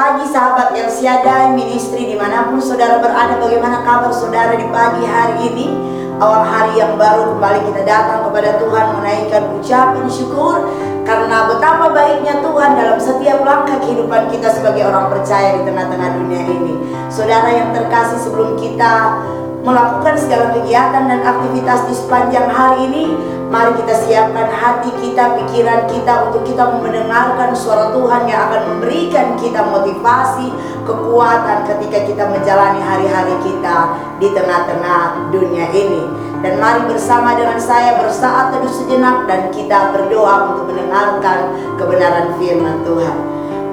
pagi sahabat El Shaddai Ministry dimanapun saudara berada. Bagaimana kabar saudara di pagi hari ini? Awal hari yang baru kembali kita datang kepada Tuhan menaikkan ucapan syukur, karena betapa baiknya Tuhan dalam setiap langkah kehidupan kita sebagai orang percaya di tengah-tengah dunia ini. Saudara yang terkasih, sebelum kita melakukan segala kegiatan dan aktivitas di sepanjang hari ini, mari kita siapkan hati kita, pikiran kita untuk kita mendengarkan suara Tuhan yang akan memberikan kita motivasi, kekuatan ketika kita menjalani hari-hari kita di tengah-tengah dunia ini. Dan mari bersama dengan saya bersaat teduh sejenak dan kita berdoa untuk mendengarkan kebenaran firman Tuhan.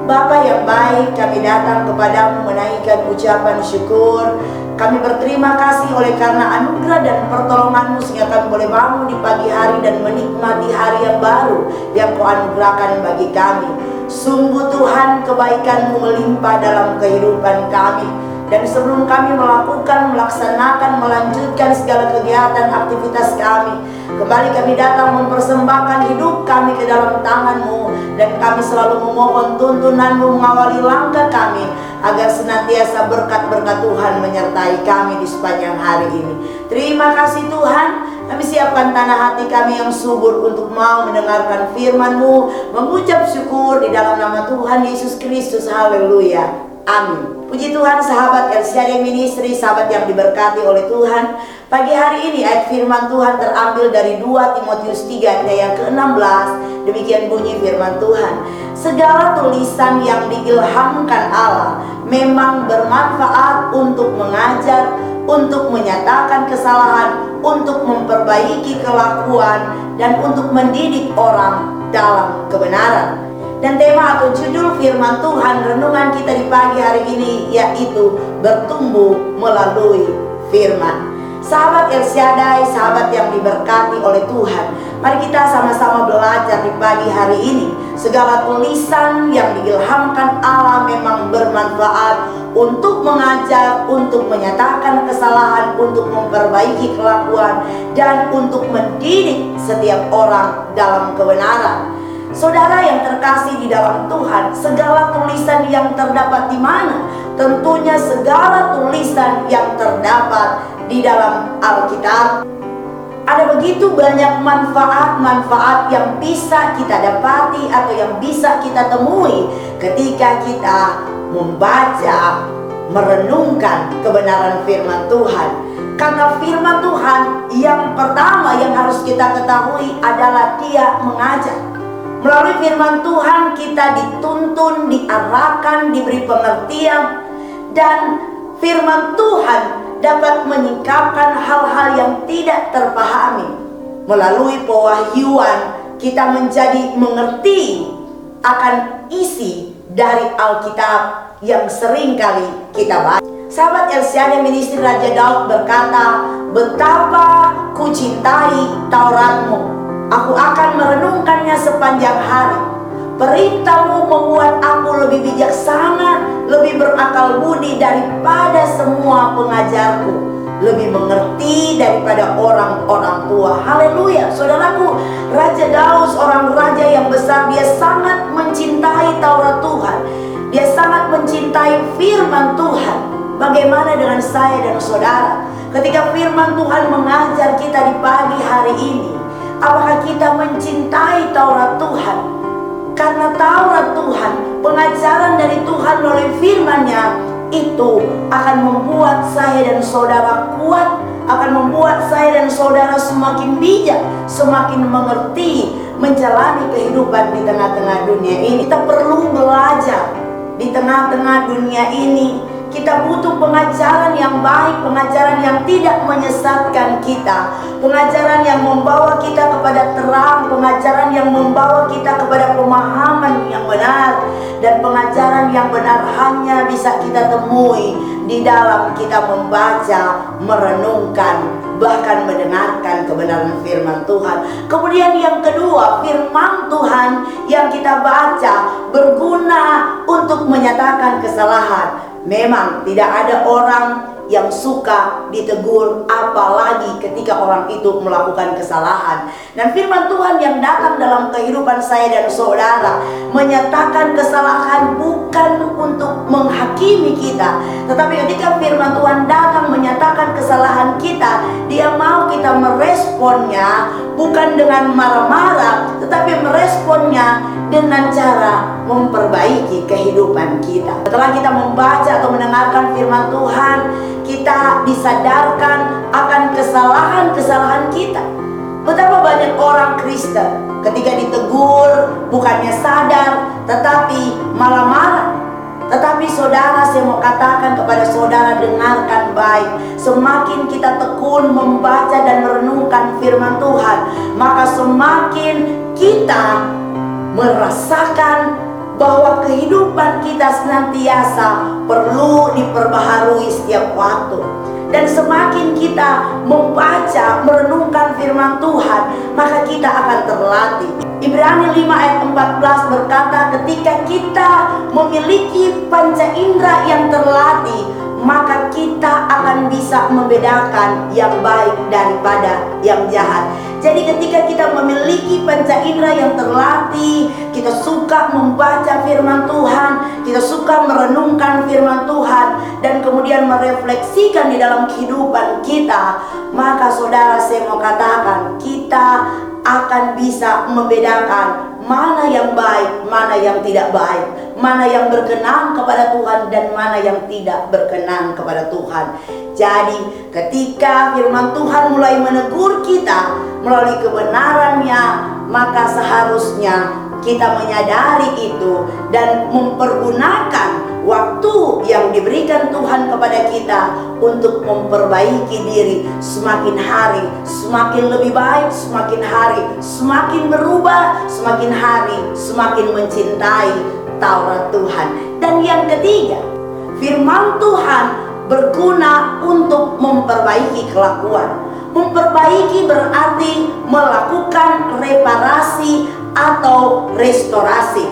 Bapa yang baik, kami datang kepadamu menaikkan ucapan syukur. Kami berterima kasih oleh karena anugerah dan pertolonganmu sehingga kami boleh bangun di pagi hari dan menikmati hari yang baru yang kau anugerahkan bagi kami. Sungguh Tuhan, kebaikanmu melimpah dalam kehidupan kami. Dan sebelum kami melaksanakan, melanjutkan segala kegiatan aktivitas kami, kembali kami datang mempersembahkan hidup kami ke dalam tangan-Mu. Dan kami selalu memohon tuntunan-Mu mengawali langkah kami, agar senantiasa berkat-berkat Tuhan menyertai kami di sepanjang hari ini. Terima kasih Tuhan, kami siapkan tanah hati kami yang subur untuk mau mendengarkan firman-Mu, mengucap syukur di dalam nama Tuhan Yesus Kristus. Haleluya. Amin. Puji Tuhan sahabat El Shaddai Ministry, sahabat yang diberkati oleh Tuhan. Pagi hari ini ayat firman Tuhan terambil dari 2 Timotius 3 ayat yang ke-16. Demikian bunyi firman Tuhan. Segala tulisan yang diilhamkan Allah memang bermanfaat untuk mengajar, untuk menyatakan kesalahan, untuk memperbaiki kelakuan, dan untuk mendidik orang dalam kebenaran. Dan tema atau judul firman Tuhan renungan kita di pagi hari ini yaitu bertumbuh melalui firman. Sahabat El Shaddai, sahabat yang diberkati oleh Tuhan, mari kita sama-sama belajar di pagi hari ini. Segala tulisan yang diilhamkan Allah memang bermanfaat untuk mengajar, untuk menyatakan kesalahan, untuk memperbaiki kelakuan, dan untuk mendidik setiap orang dalam kebenaran. Saudara yang terkasih di dalam Tuhan, segala tulisan yang terdapat di mana? Tentunya segala tulisan yang terdapat di dalam Alkitab. Ada begitu banyak manfaat-manfaat yang bisa kita dapati atau yang bisa kita temui ketika kita membaca, merenungkan kebenaran firman Tuhan. Karena firman Tuhan yang pertama yang harus kita ketahui adalah Dia mengajar. Melalui firman Tuhan kita dituntun, diarahkan, diberi pengertian, dan firman Tuhan dapat menyingkapkan hal-hal yang tidak terpahami. Melalui pewahyuan kita menjadi mengerti akan isi dari Alkitab yang sering kali kita baca. Sahabat El Shaddai Ministry, Raja Daud berkata, betapa ku cintai Taurat-Mu, aku akan merenungkannya sepanjang hari. Perintah-Mu membuat aku lebih bijaksana, lebih berakal budi daripada semua pengajarku, lebih mengerti daripada orang-orang tua. Haleluya. Saudaraku, Raja Daud, seorang raja yang besar, dia sangat mencintai Taurat Tuhan. Dia sangat mencintai firman Tuhan. Bagaimana dengan saya dan saudara? Ketika firman Tuhan mengajar kita di pagi hari ini, apakah kita mencintai Taurat Tuhan? Karena Taurat Tuhan, pengajaran dari Tuhan melalui firman-Nya, itu akan membuat saya dan saudara kuat, akan membuat saya dan saudara semakin bijak, semakin mengerti, menjalani kehidupan di tengah-tengah dunia ini. Kita perlu belajar di tengah-tengah dunia ini. Kita butuh pengajaran yang baik, pengajaran yang tidak menyesatkan kita, pengajaran yang membawa kita kepada terang, pengajaran yang membawa kita kepada pemahaman yang benar, dan pengajaran yang benar hanya bisa kita temui di dalam kita membaca, merenungkan, bahkan mendengarkan kebenaran firman Tuhan. Kemudian yang kedua, firman Tuhan yang kita baca berguna untuk menyatakan kesalahan. Memang tidak ada orang yang suka ditegur, apalagi ketika orang itu melakukan kesalahan. Dan firman Tuhan yang datang dalam kehidupan saya dan saudara menyatakan kesalahan bukan untuk kita. Tetapi ketika firman Tuhan datang menyatakan kesalahan kita, Dia mau kita meresponnya bukan dengan marah-marah, tetapi meresponnya dengan cara memperbaiki kehidupan kita. Setelah kita membaca atau mendengarkan firman Tuhan, kita disadarkan akan kesalahan-kesalahan kita. Betapa banyak orang Kristen ketika ditegur bukannya sadar, tetapi malah marah. Tetapi saudara, saya mau katakan kepada saudara, dengarkan baik. Semakin kita tekun membaca dan merenungkan firman Tuhan, maka semakin kita merasakan bahwa kehidupan kita senantiasa perlu diperbaharui setiap waktu. Dan semakin kita membaca, merenungkan firman Tuhan, maka kita akan terlatih. Ibrani 5 ayat 14 berkata, ketika kita memiliki panca indera yang terlatih, maka kita akan bisa membedakan yang baik daripada yang jahat. Jadi ketika kita memiliki panca indera yang terlatih, kita suka membaca firman Tuhan, kita suka merenungkan firman Tuhan, dan kemudian merefleksikan di dalam kehidupan kita, maka saudara, saya mau katakan, kita akan bisa membedakan mana yang baik, mana yang tidak baik, mana yang berkenan kepada Tuhan dan mana yang tidak berkenan kepada Tuhan. Jadi ketika firman Tuhan mulai menegur kita melalui kebenarannya, maka seharusnya kita menyadari itu dan mempergunakan waktu yang diberikan Tuhan kepada kita untuk memperbaiki diri. Semakin hari semakin lebih baik, semakin hari semakin berubah, semakin hari semakin mencintai Taurat Tuhan. Dan yang ketiga, firman Tuhan berguna untuk memperbaiki kelakuan. Memperbaiki berarti melakukan reparasi atau restorasi.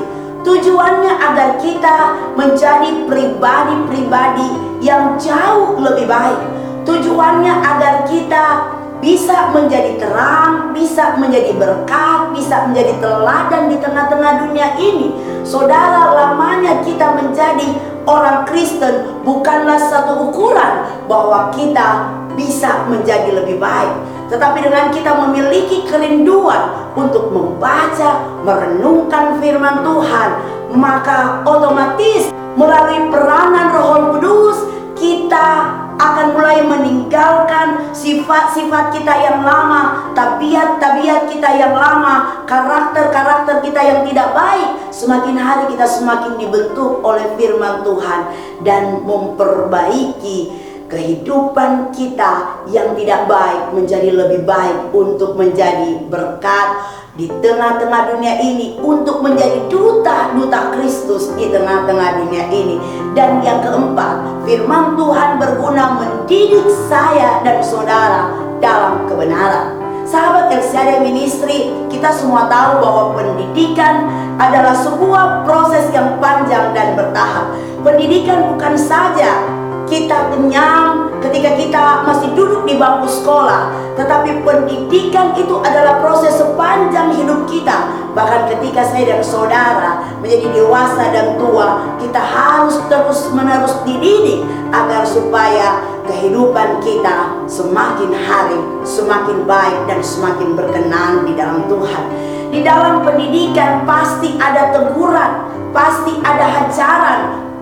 Tujuannya agar kita menjadi pribadi-pribadi yang jauh lebih baik. Tujuannya agar kita bisa menjadi terang, bisa menjadi berkat, bisa menjadi teladan di tengah-tengah dunia ini. Saudara, lamanya kita menjadi orang Kristen bukanlah satu ukuran bahwa kita bisa menjadi lebih baik, tetapi dengan kita memiliki kerinduan untuk membaca, merenungkan firman Tuhan, maka otomatis melalui peranan Roh Kudus kita akan mulai meninggalkan sifat-sifat kita yang lama, tabiat-tabiat kita yang lama, karakter-karakter kita yang tidak baik. Semakin hari kita semakin dibentuk oleh firman Tuhan dan memperbaiki kehidupan kita yang tidak baik menjadi lebih baik untuk menjadi berkat di tengah-tengah dunia ini, untuk menjadi duta-duta Kristus di tengah-tengah dunia ini. Dan yang keempat, firman Tuhan berguna mendidik saya dan saudara dalam kebenaran. Sahabat LCD Ministry, kita semua tahu bahwa pendidikan adalah sebuah proses yang panjang dan bertahap. Pendidikan bukan saja kita kenyang ketika kita masih duduk di bangku sekolah, tetapi pendidikan itu adalah proses sepanjang hidup kita. Bahkan ketika saya dan saudara menjadi dewasa dan tua, kita harus terus-menerus dididik agar supaya kehidupan kita semakin hari semakin baik dan semakin berkenan di dalam Tuhan. Di dalam pendidikan pasti ada teguran, pasti ada hajaran,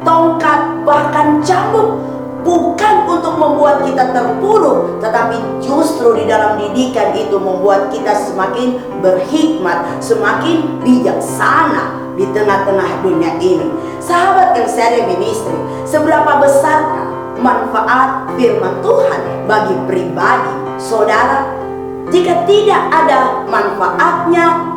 tongkat, bahkan cambuk. Bukan untuk membuat kita terpuruk, tetapi justru di dalam didikan itu membuat kita semakin berhikmat, semakin bijaksana di tengah-tengah dunia ini. Sahabat LCD Ministry, seberapa besarkah manfaat firman Tuhan bagi pribadi saudara? Jika tidak ada manfaatnya,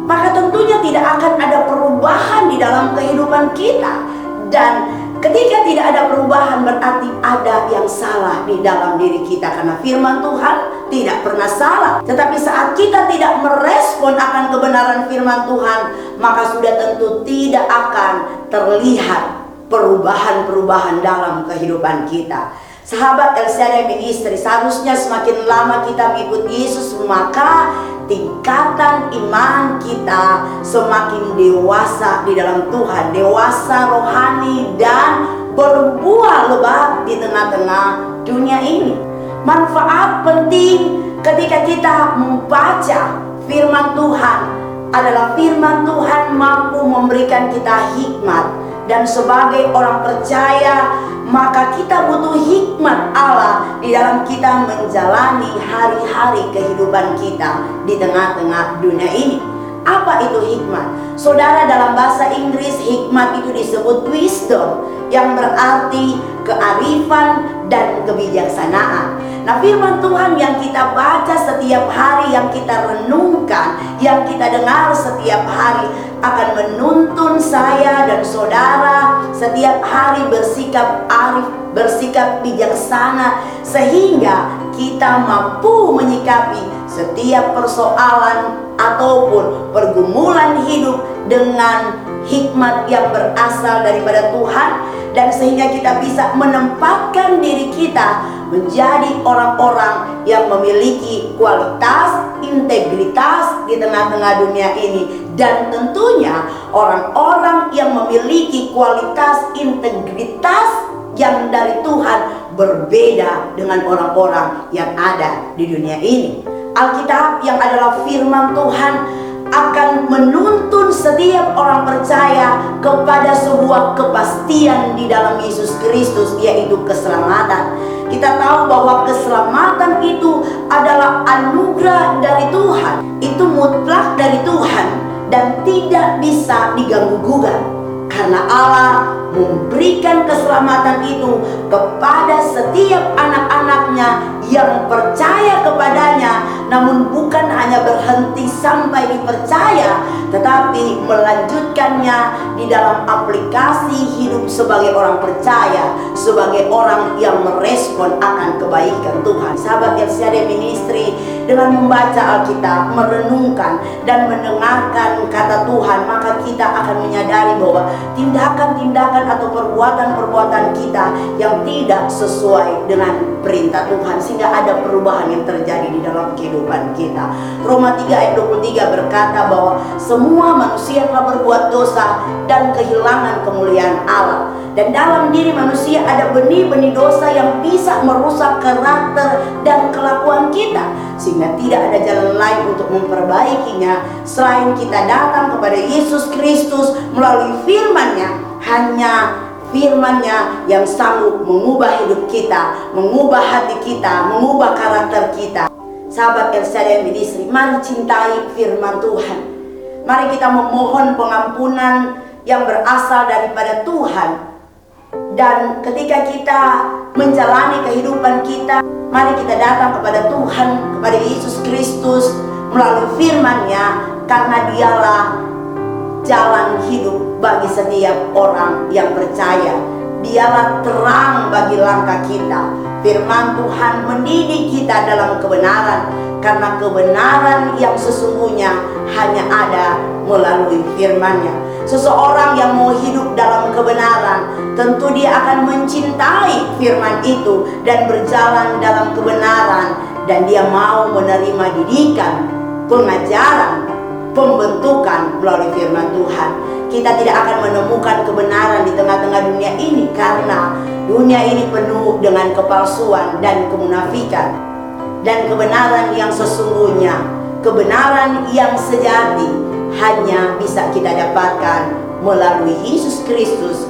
maka tentunya tidak akan ada perubahan di dalam kehidupan kita. Dan ketika tidak ada perubahan, berarti ada yang salah di dalam diri kita. Karena firman Tuhan tidak pernah salah. Tetapi saat kita tidak merespon akan kebenaran firman Tuhan, maka sudah tentu tidak akan terlihat perubahan-perubahan dalam kehidupan kita. Sahabat LCD Ministry, seharusnya semakin lama kita mengikuti Yesus, maka tingkatan iman kita semakin dewasa di dalam Tuhan, dewasa rohani dan berbuah lebat di tengah-tengah dunia ini. Manfaat penting ketika kita membaca firman Tuhan adalah firman Tuhan mampu memberikan kita hikmat. Dan sebagai orang percaya, maka kita butuh hikmat Allah di dalam kita menjalani hari-hari kehidupan kita di tengah-tengah dunia ini. Apa itu hikmat? Saudara, dalam bahasa Inggris hikmat itu disebut wisdom, yang berarti kearifan dan kebijaksanaan. Nah, firman Tuhan yang kita baca setiap hari, yang kita renungkan, yang kita dengar setiap hari akan menuntun saya dan saudara setiap hari bersikap arif, bersikap bijaksana, sehingga kita mampu menyikapi setiap persoalan ataupun pergumulan hidup dengan hikmat yang berasal daripada Tuhan, dan sehingga kita bisa menempatkan diri kita menjadi orang-orang yang memiliki kualitas, integritas di tengah-tengah dunia ini. Dan tentunya orang-orang yang memiliki kualitas, integritas yang dari Tuhan berbeda dengan orang-orang yang ada di dunia ini. Alkitab yang adalah firman Tuhan akan menuntun setiap orang percaya kepada sebuah kepastian di dalam Yesus Kristus, yaitu keselamatan. Kita tahu bahwa keselamatan itu adalah anugerah dari Tuhan, itu mutlak dari Tuhan dan tidak bisa diganggu-gugat, karena Allah memberikan keselamatan itu kepada setiap anak-anaknya yang percaya kepadanya. Namun bukan hanya berhenti sampai dipercaya, tetapi melanjutkannya di dalam aplikasi hidup sebagai orang percaya, sebagai orang yang merespon akan kebaikan Tuhan. Sahabat LCD Ministry, dengan membaca Alkitab, merenungkan dan mendengarkan kata Tuhan, maka kita akan menyadari bahwa tindakan-tindakan atau perbuatan-perbuatan kita yang tidak sesuai dengan perintah Tuhan, sehingga ada perubahan yang terjadi di dalam kehidupan kita. Roma 3 ayat 23 berkata bahwa semua manusia telah berbuat dosa dan kehilangan kemuliaan Allah. Dan dalam diri manusia ada benih-benih dosa yang bisa merusak karakter dan kelakuan kita, sehingga tidak ada jalan lain untuk memperbaikinya selain kita datang kepada Yesus Kristus melalui firman-Nya. Hanya firman-Nya yang sanggup mengubah hidup kita, mengubah hati kita, mengubah karakter kita. Sahabat LCD Ministry, mari cintai firman Tuhan. Mari kita memohon pengampunan yang berasal daripada Tuhan. Dan ketika kita menjalani kehidupan kita, mari kita datang kepada Tuhan, kepada Yesus Kristus melalui firman-Nya, karena Dialah jalan hidup bagi setiap orang yang percaya. Dialah terang bagi langkah kita. Firman Tuhan mendidik kita dalam kebenaran, karena kebenaran yang sesungguhnya hanya ada melalui firman-Nya. Seseorang yang mau hidup dalam kebenaran, tentu dia akan mencintai firman itu dan berjalan dalam kebenaran, dan dia mau menerima didikan, pengajaran, pembentukan melalui firman Tuhan. Kita tidak akan menemukan kebenaran di tengah-tengah dunia ini, karena dunia ini penuh dengan kepalsuan dan kemunafikan. Dan kebenaran yang sesungguhnya, kebenaran yang sejati, hanya bisa kita dapatkan melalui Yesus Kristus,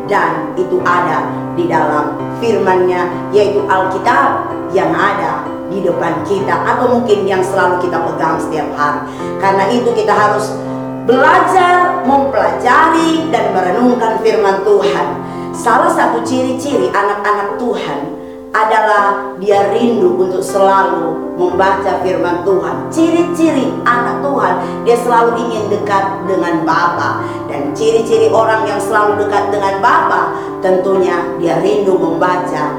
dan itu ada di dalam firman-Nya, yaitu Alkitab yang ada di depan kita, atau mungkin yang selalu kita pegang setiap hari. Karena itu kita harus belajar, mempelajari, dan merenungkan firman Tuhan. Salah satu ciri-ciri anak-anak Tuhan adalah dia rindu untuk selalu membaca firman Tuhan. Ciri-ciri anak Tuhan, dia selalu ingin dekat dengan Bapa. Dan ciri-ciri orang yang selalu dekat dengan Bapa, tentunya dia rindu membaca,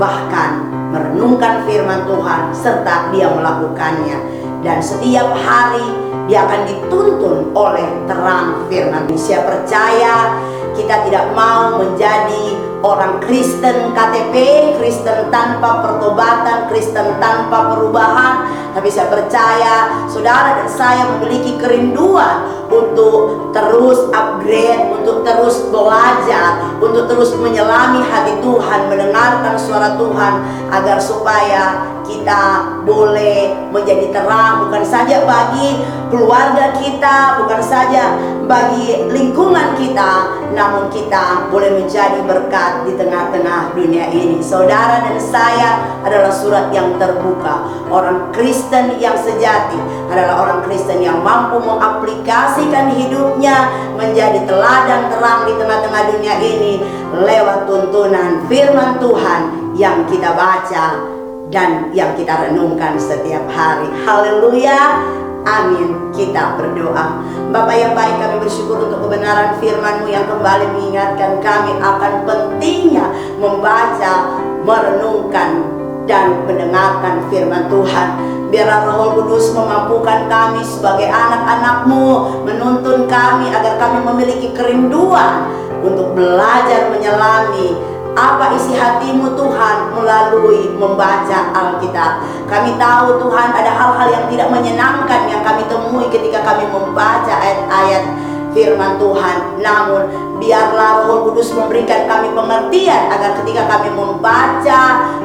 bahkan merenungkan firman Tuhan, serta dia melakukannya. Dan setiap hari dia akan dituntun oleh terang firman. Saya percaya kita tidak mau menjadi orang Kristen KTP, Kristen tanpa pertobatan, Kristen tanpa perubahan. Tapi saya percaya saudara dan saya memiliki kerinduan untuk terus upgrade, untuk terus belajar, untuk terus menyelami hati Tuhan, mendengarkan suara Tuhan, agar supaya kita boleh menjadi terang, bukan saja bagi keluarga kita, bukan saja bagi lingkungan kita, namun kita boleh menjadi berkat di tengah-tengah dunia ini. Saudara dan saya adalah surat yang terbuka. Orang Kristen yang sejati adalah orang Kristen yang mampu mengaplikasikan hidupnya menjadi teladan terang di tengah-tengah dunia ini lewat tuntunan firman Tuhan yang kita baca dan yang kita renungkan setiap hari. Haleluya, amin. Kita berdoa. Bapa yang baik, kami bersyukur untuk kebenaran firman-Mu yang kembali mengingatkan kami akan pentingnya membaca, merenungkan, dan mendengarkan firman Tuhan. Biarlah Roh Kudus memampukan kami sebagai anak-anak-Mu, menuntun kami agar kami memiliki kerinduan untuk belajar menyelami apa isi hati-Mu Tuhan melalui membaca Alkitab. Kami tahu Tuhan ada hal-hal yang tidak menyenangkan yang kami temui ketika kami membaca ayat-ayat firman Tuhan. Namun biarlah Roh Kudus memberikan kami pengertian agar ketika kami membaca,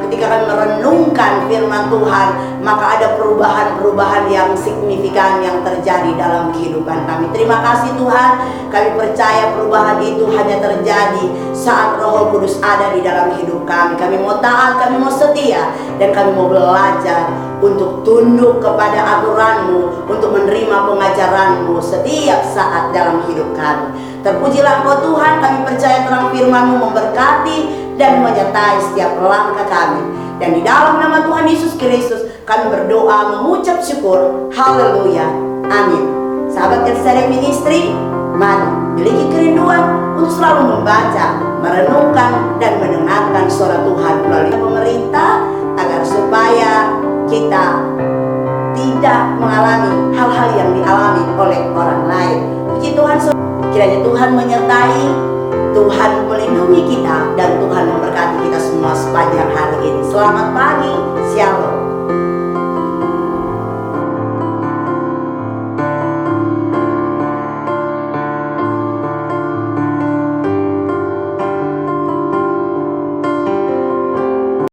ketika kami merenungkan firman Tuhan, maka ada perubahan-perubahan yang signifikan yang terjadi dalam kehidupan kami. Terima kasih Tuhan, kami percaya perubahan itu hanya terjadi saat Roh Kudus ada di dalam hidup kami. Kami mau taat, kami mau setia, dan kami mau belajar untuk tunduk kepada aturan-Mu, untuk menerima pengajaran-Mu setiap saat dalam hidup kami. Terpujilah Engkau Tuhan, kami percaya terang firman-Mu memberkati dan menyertai setiap langkah kami. Dan di dalam nama Tuhan Yesus Kristus kami berdoa mengucap syukur. Haleluya, amin. Sahabat LCD Ministry, mari miliki kerinduan untuk selalu membaca, merenungkan, dan mendengarkan suara Tuhan melalui pemerintah, agar supaya kita tidak mengalami hal-hal yang dialami oleh orang lain. Puji Tuhan, kiranya Tuhan menyertai, Tuhan melindungi kita, dan Tuhan memberkati kita semua sepanjang hari ini. Selamat pagi, shalom.